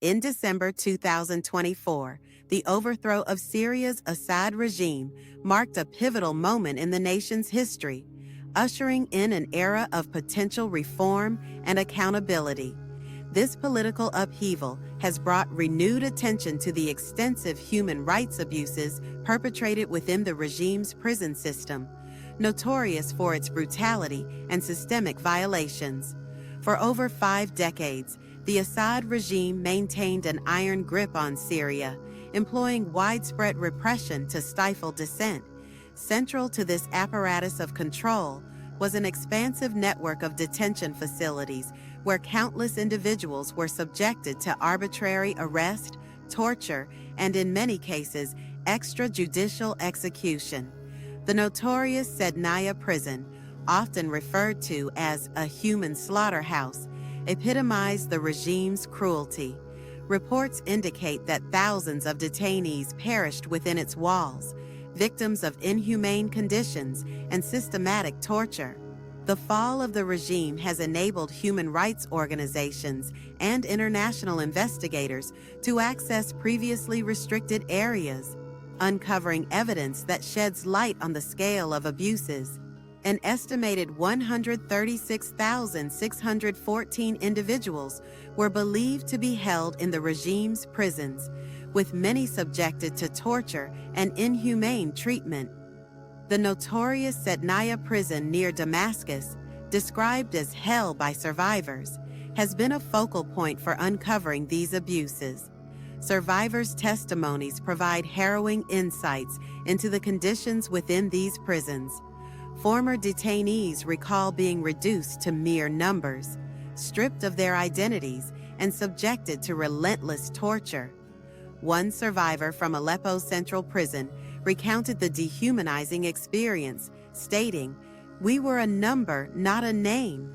In December 2024, the overthrow of Syria's Assad regime marked a pivotal moment in the nation's history, ushering in an era of potential reform and accountability. This political upheaval has brought renewed attention to the extensive human rights abuses perpetrated within the regime's prison system, notorious for its brutality and systemic violations. For over 5 decades, the Assad regime maintained an iron grip on Syria, employing widespread repression to stifle dissent. Central to this apparatus of control was an expansive network of detention facilities where countless individuals were subjected to arbitrary arrest, torture, and in many cases, extrajudicial execution. The notorious Sednaya prison, often referred to as a human slaughterhouse, epitomized the regime's cruelty. Reports indicate that thousands of detainees perished within its walls, victims of inhumane conditions and systematic torture. The fall of the regime has enabled human rights organizations and international investigators to access previously restricted areas, uncovering evidence that sheds light on the scale of abuses. An estimated 136,614 individuals were believed to be held in the regime's prisons, with many subjected to torture and inhumane treatment. The notorious Sednaya prison near Damascus, described as hell by survivors, has been a focal point for uncovering these abuses. Survivors' testimonies provide harrowing insights into the conditions within these prisons. Former detainees recall being reduced to mere numbers, stripped of their identities, and subjected to relentless torture. One survivor from Aleppo Central Prison recounted the dehumanizing experience, stating, "We were a number, not a name."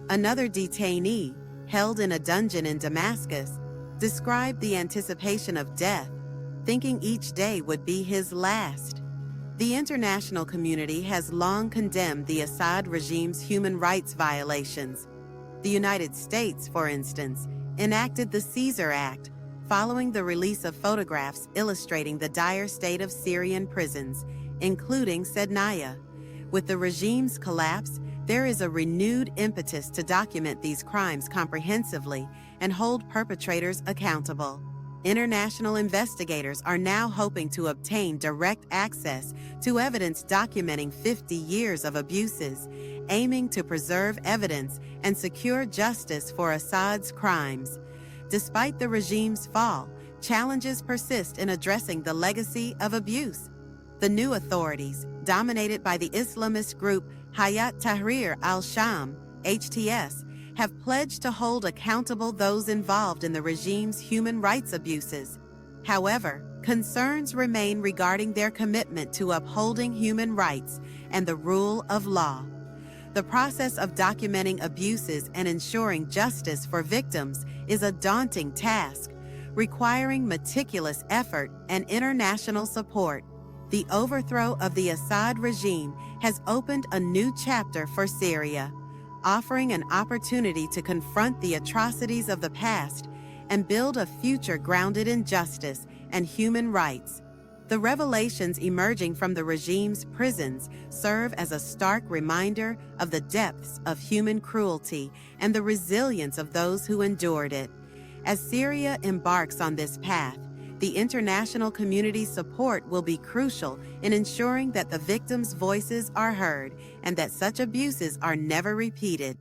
Another detainee, held in a dungeon in Damascus, described the anticipation of death, thinking each day would be his last. The international community has long condemned the Assad regime's human rights violations. The United States, for instance, enacted the Caesar Act, following the release of photographs illustrating the dire state of Syrian prisons, including Sednaya. With the regime's collapse, there is a renewed impetus to document these crimes comprehensively and hold perpetrators accountable. International investigators are now hoping to obtain direct access to evidence documenting 50 years of abuses, aiming to preserve evidence and secure justice for Assad's crimes. Despite the regime's fall, challenges persist in addressing the legacy of abuse. The new authorities, dominated by the Islamist group Hayat Tahrir al-Sham, HTS, have pledged to hold accountable those involved in the regime's human rights abuses. However, concerns remain regarding their commitment to upholding human rights and the rule of law. The process of documenting abuses and ensuring justice for victims is a daunting task, requiring meticulous effort and international support. The overthrow of the Assad regime has opened a new chapter for Syria, offering an opportunity to confront the atrocities of the past and build a future grounded in justice and human rights. The revelations emerging from the regime's prisons serve as a stark reminder of the depths of human cruelty and the resilience of those who endured it. As Syria embarks on this path, the international community's support will be crucial in ensuring that the victims' voices are heard and that such abuses are never repeated.